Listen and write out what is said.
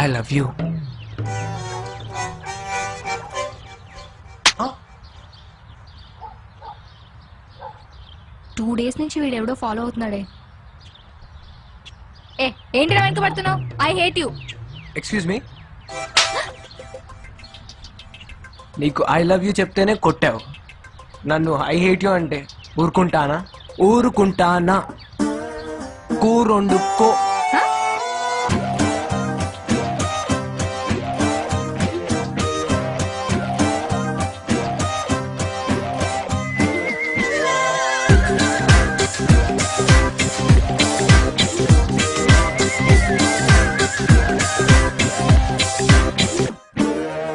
I love you. 2 days నుంచి వీడెవడో follow అవుతున్నాడే. ఏంటి వెనక పడుతున్నావు? I hate you. Excuse me, నీకు ఐ లవ్ యూ చెప్తేనే కొట్టావు, నన్ను ఐ హేట్ యూ అంటే ఊరుకుంటానా? ఊరుకుంటానా? కూరొండుకో.